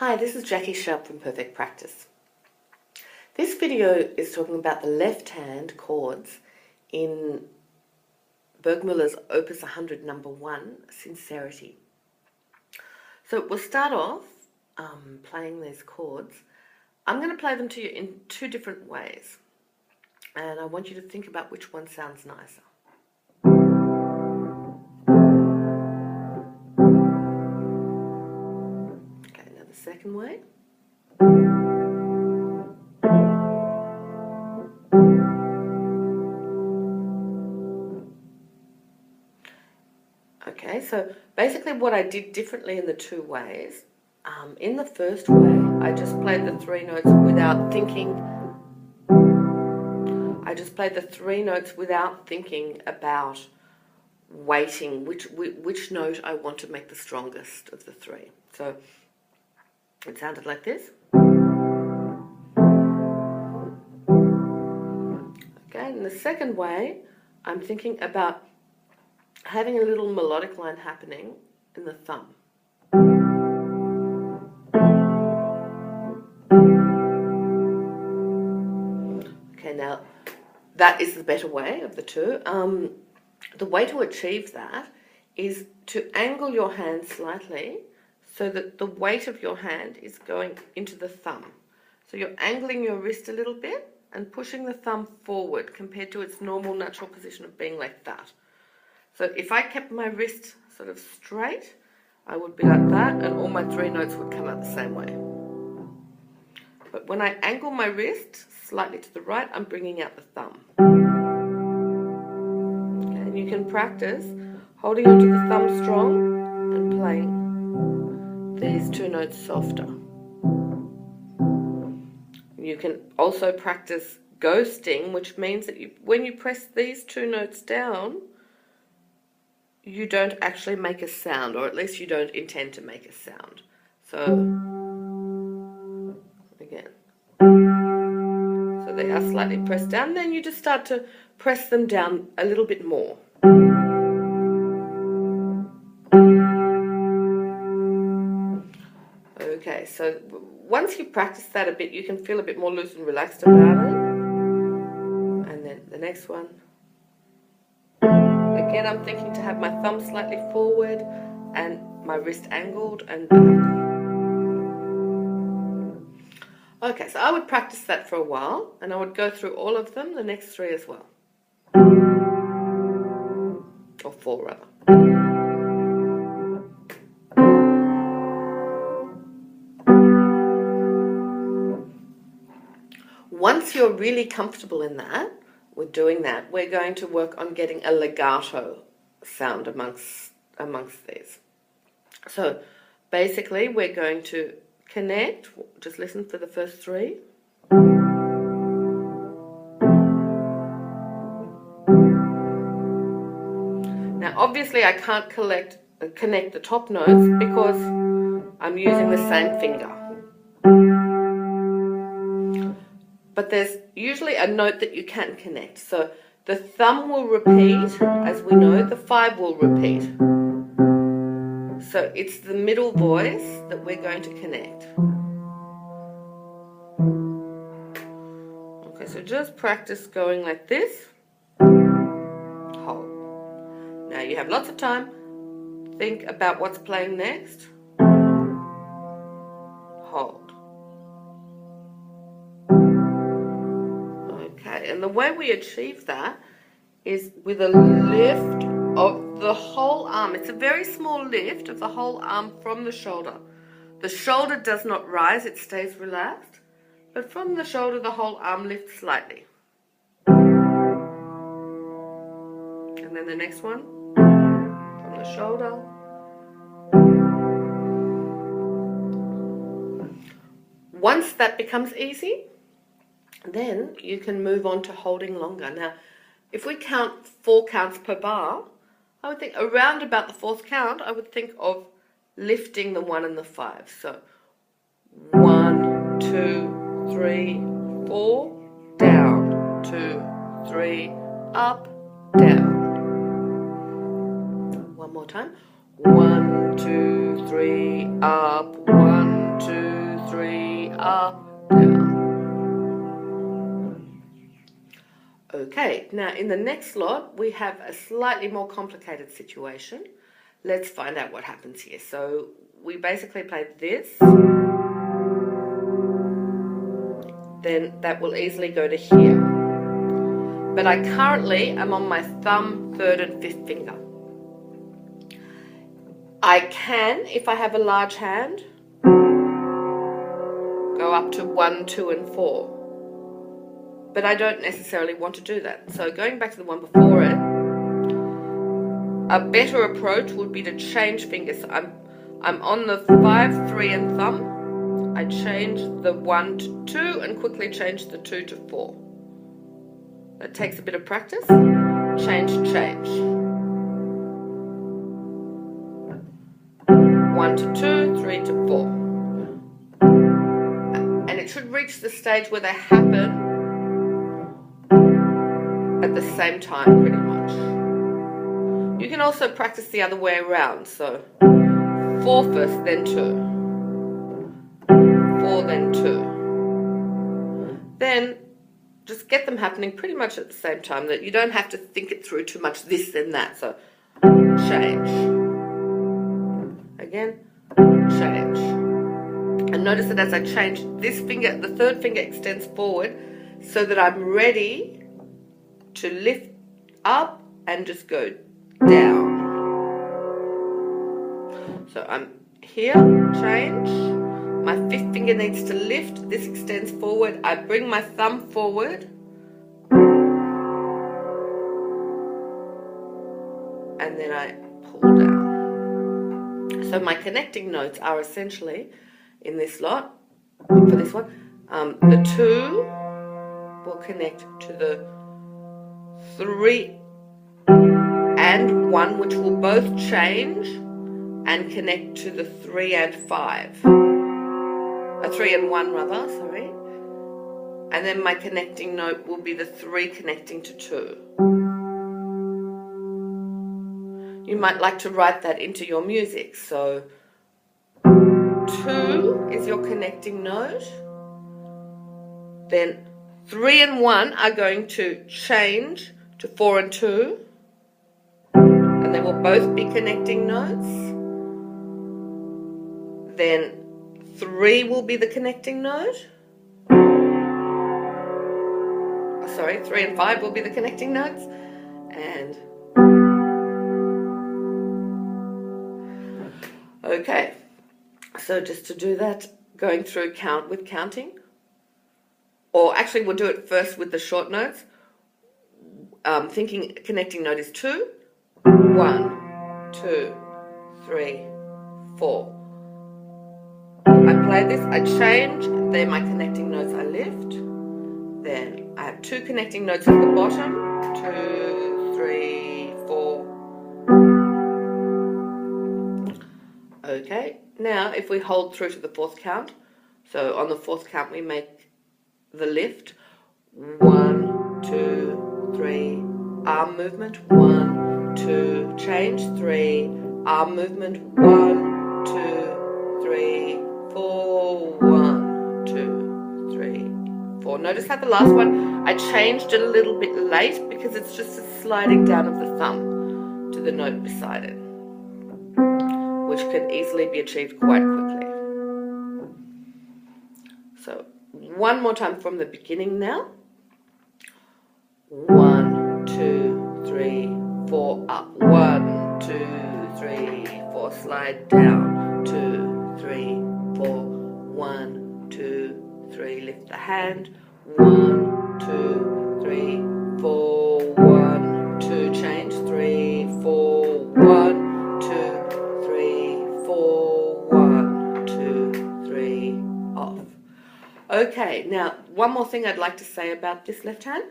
Hi, this is Jackie Sharp from Purrfect Practice. This video is talking about the left hand chords in Burgmuller's Opus 100 No. 1, Sincerity. So we'll start off playing these chords. I'm going to play them to you in two different ways, and I want you to think about which one sounds nicer. Okay, now the second way. Okay, so basically what I did differently in the two ways, in the first way, I just played the three notes without thinking. I just played the three notes without thinking about weighting which note I want to make the strongest of the three. So it sounded like this. Okay, and the second way, I'm thinking about having a little melodic line happening in the thumb. Okay, now that is the better way of the two. The way to achieve that is to angle your hand slightly so that the weight of your hand is going into the thumb. So you're angling your wrist a little bit and pushing the thumb forward compared to its normal natural position of being like that. So if I kept my wrist sort of straight, I would be like that, and all my three notes would come out the same way. But when I angle my wrist slightly to the right, I'm bringing out the thumb. Okay, and you can practice holding onto the thumb strong and playing these two notes softer. You can also practice ghosting, which means that when you press these two notes down, you don't actually make a sound, or at least you don't intend to make a sound. So, again. So they are slightly pressed down, then you just start to press them down a little bit more. Okay, so once you practice that a bit, you can feel a bit more loose and relaxed about it. And then the next one. Again, I'm thinking to have my thumb slightly forward and my wrist angled and back. Okay, so I would practice that for a while, and I would go through all of them, the next three as well. Or four, rather. Once you're really comfortable in that, with doing that, we're going to work on getting a legato sound amongst these. So basically we're going to connect, just listen for the first three. Now obviously I can't connect the top notes because I'm using the same finger. But there's usually a note that you can connect. So the thumb will repeat, as we know, the five will repeat. So it's the middle voice that we're going to connect. Okay, so just practice going like this. Hold. Now you have lots of time. Think about what's playing next. Hold. Okay, and the way we achieve that is with a lift of the whole arm. It's a very small lift of the whole arm from the shoulder. The shoulder does not rise, it stays relaxed, but from the shoulder the whole arm lifts slightly. And then the next one, from the shoulder. Once that becomes easy, then you can move on to holding longer. Now, if we count 4 counts per bar, I would think around about the 4th count, I would think of lifting the 1 and the 5. So 1, 2, 3, 4, down, 2, 3, up, down. One more time. 1, 2, 3, up, 1, 2, up, down. Okay, now in the next slot, we have a slightly more complicated situation. Let's find out what happens here. So we basically play this, then that will easily go to here. But I currently am on my thumb, third and fifth finger. I can, if I have a large hand, go up to 1, 2 and 4. But I don't necessarily want to do that. So going back to the one before it, a better approach would be to change fingers. I'm on the 5, 3 and thumb. I change the 1 to 2 and quickly change the 2 to 4. That takes a bit of practice. Change, change. 1 to 2, 3 to 4. And it should reach the stage where they happen at the same time, pretty much. You can also practice the other way around. So 4 first, then 2. 4, then 2. Then just get them happening pretty much at the same time, that you don't have to think it through too much, this then that. So change. Again, change. And notice that as I change this finger, the third finger extends forward so that I'm ready to lift up and just go down. So I'm here, change. My fifth finger needs to lift. This extends forward. I bring my thumb forward. And then I pull down. So my connecting notes are essentially, in this lot, for this one, the 2 will connect to the 3 and 1, which will both change and connect to the 3 and 5. 3 and 1 rather, sorry. And then my connecting note will be the 3 connecting to 2. You might like to write that into your music. So 2 is your connecting note. Then 3 and 1 are going to change to 4 and 2. And they will both be connecting notes. Then 3 will be the connecting note. Oh, sorry, 3 and 5 will be the connecting notes. And okay, so just to do that, going through with counting, or actually we'll do it first with the short notes. Thinking connecting note is 2, 1, 2, 3, 4. I play this, I change, then my connecting notes I lift, then I have 2 connecting notes at the bottom, 2, 3, 4. Okay, now if we hold through to the 4th count, so on the 4th count we make the lift, 1, 2, 3, arm movement, 1, 2, change, 3, arm movement, 1, 2, 3, 4, 1, 2, 3, 4. Notice how the last one I changed it a little bit late because it's just a sliding down of the thumb to the note beside it, which can easily be achieved quite quickly. So one more time from the beginning now. 1, 2, 3, 4, up. 1, 2, 3, 4, slide down. 2, 3, 4, 1, 2, 3, lift the hand. 1, 2, 3, 4, 1, 2, change. 3, 4, 1, 2, 3, 4, 1, 2, 3, off. Okay, now one more thing I'd like to say about this left hand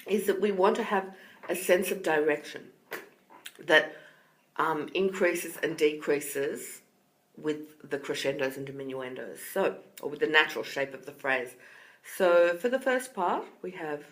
is that we want to have a sense of direction that increases and decreases with the crescendos and diminuendos, so, or with the natural shape of the phrase. So for the first part, we have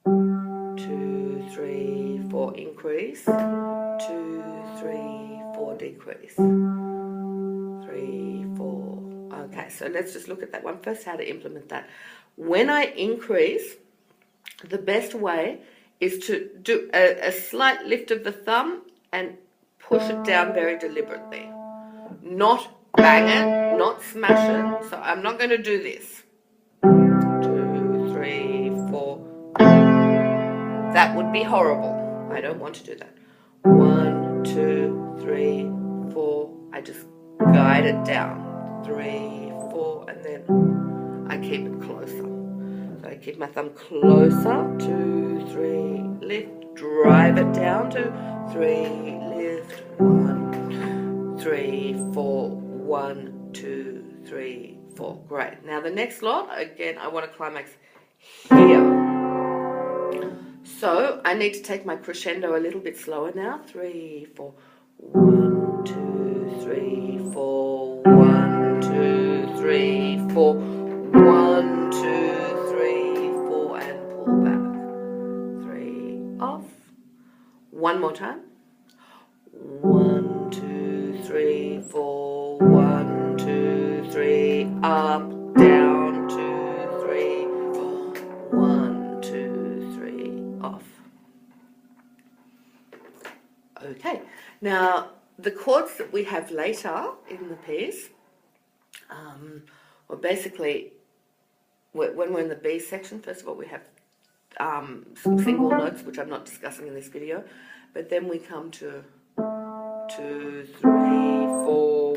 2, 3, 4 increase, 2, 3, 4 decrease, 3, 4. Okay, so let's just look at that one first, how to implement that. When I increase, the best way is to do a slight lift of the thumb and push it down very deliberately. Not bang it, not smash it. So I'm not going to do this. 2, 3, 4. That would be horrible. I don't want to do that. 1, 2, 3, 4. I just guide it down. 3, 4, and then I keep it closer. So I keep my thumb closer. 2, 3, lift, drive it down. 2, 3, lift, 1, 3, 4, 1, 2, 3, 4. Great. Now the next lot, again, I want to climax here. So I need to take my crescendo a little bit slower now. 3, 4, 1, 2, 3, 4, 1, 2, 3, 4, 1, 2, 3, 4, and pull back. 3, off. One more time. 1, 2, 3, 4, 1, 2, 3, up, down, 2, 3, 4, 1, 2, 3, off. Okay, now the chords that we have later in the piece, well, basically, when we're in the B section, first of all, we have some single notes, which I'm not discussing in this video, but then we come to 2, 3, 4.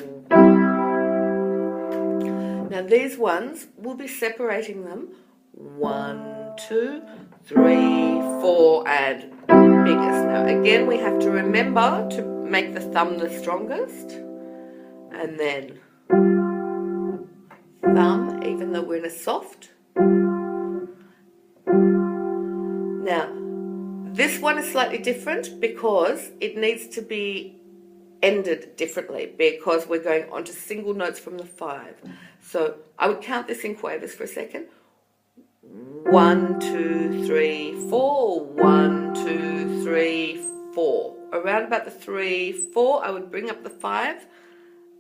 Now these ones, we'll be separating them 1, 2, 3, 4, and biggest. Now again, we have to remember to make the thumb the strongest, and then thumb, even though we're in a soft. Now, this one is slightly different because it needs to be ended differently because we're going on to single notes from the 5. So I would count this in quavers for a second. 1, 2, 3, 4. 1, 2, 3, 4. Around about the 3, 4, I would bring up the 5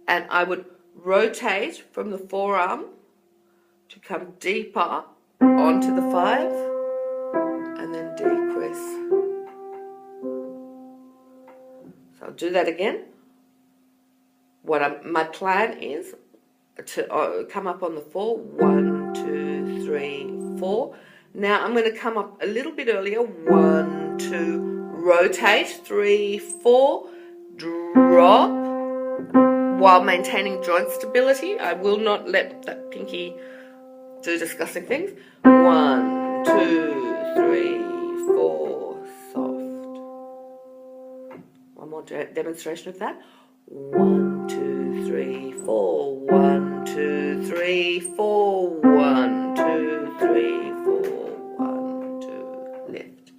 and I would rotate from the forearm to come deeper onto the 5 and then decrease. So I'll do that again. My plan is to come up on the 4. 1, 2, 3, 4. Now I'm going to come up a little bit earlier. 1, 2, rotate. 3, 4, drop while maintaining joint stability. I will not let that pinky do disgusting things. 1, 2, 3, 4, soft. One more demonstration of that. 1, 2, 3, 4. 1, 2, 3, 4. 1, 2, 3, 4. 1, 2, lift.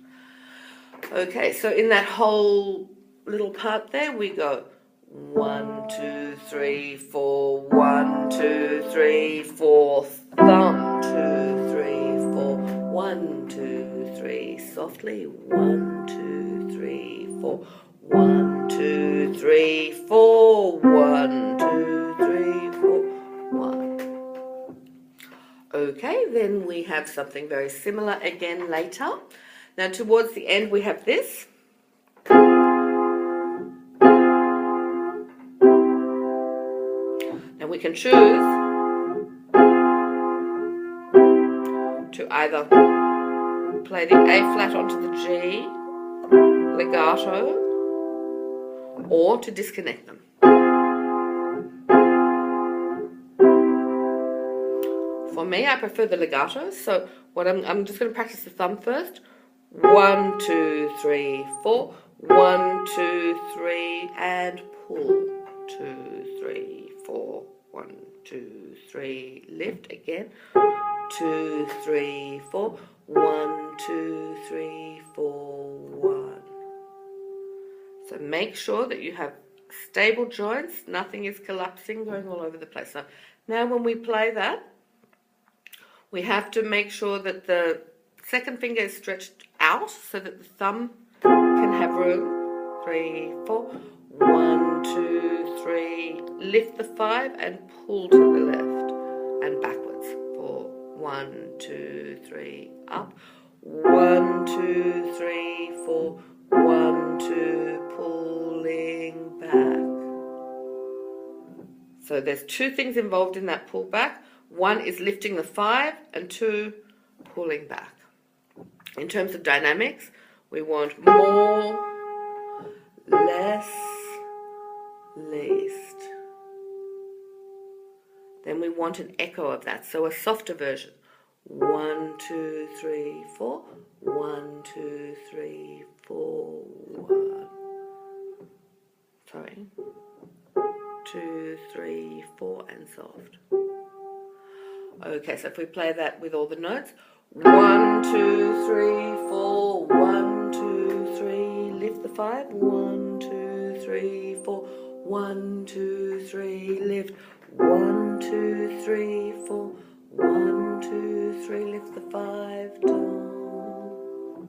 Okay, so in that whole little part there, we go 1, 2, 3, 4. 1, 2, 3, 4. Thumb. 2, 3, 4. 1, 2, 3. Softly. 1, 2, 3, 4. 1, 2, 3, 4. 1, 2, 3, 4. 1. Okay, then we have something very similar again later. Now towards the end we have this. Now we can choose to either play the A flat onto the G, legato, or to disconnect them. For me, I prefer the legato, so I'm just going to practice the thumb first. 1, 2, 3, 4. 1, 2, 3, and pull. 2, 3, 4. 1, 2, 3, lift again. 2, 3, 4. 1, 2, 3, 4, 1. So make sure that you have stable joints, nothing is collapsing, going all over the place. So now when we play that, we have to make sure that the second finger is stretched out so that the thumb can have room. 3, 4. 1, 2, 3. Lift the 5 and pull to the left. and backwards for 1, 2, 3, up. 1, 2, 3, 4, 1, 2, pulling back. So there's two things involved in that pull back. One is lifting the 5 and 2, pulling back. In terms of dynamics, we want more, less, least. Then we want an echo of that, so a softer version. 1, 2, 3, 4. 1, 2, 3, 4. 1. Sorry. 2, 3, 4, and soft. Okay, so if we play that with all the notes. 1, 2, 3, 4. 1, 2, 3. Lift the 5. 1, 2, 3, 4. 1, 2, 3. Lift. 1, 2, 3, 4. 1, 2, 3. Lift the 5 down.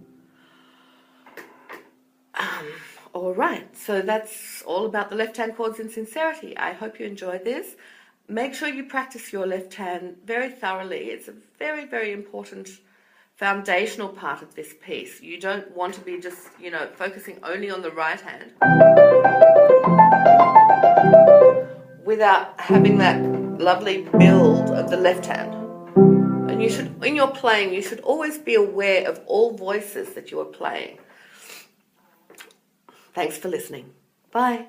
All right, so that's all about the left hand chords in sincerity. I hope you enjoyed this. Make sure you practice your left hand very thoroughly. It's a very, very important foundational part of this piece. You don't want to be just, focusing only on the right hand without having that lovely build of the left hand. And you should, in your playing, you should always be aware of all voices that you are playing. Thanks for listening. Bye.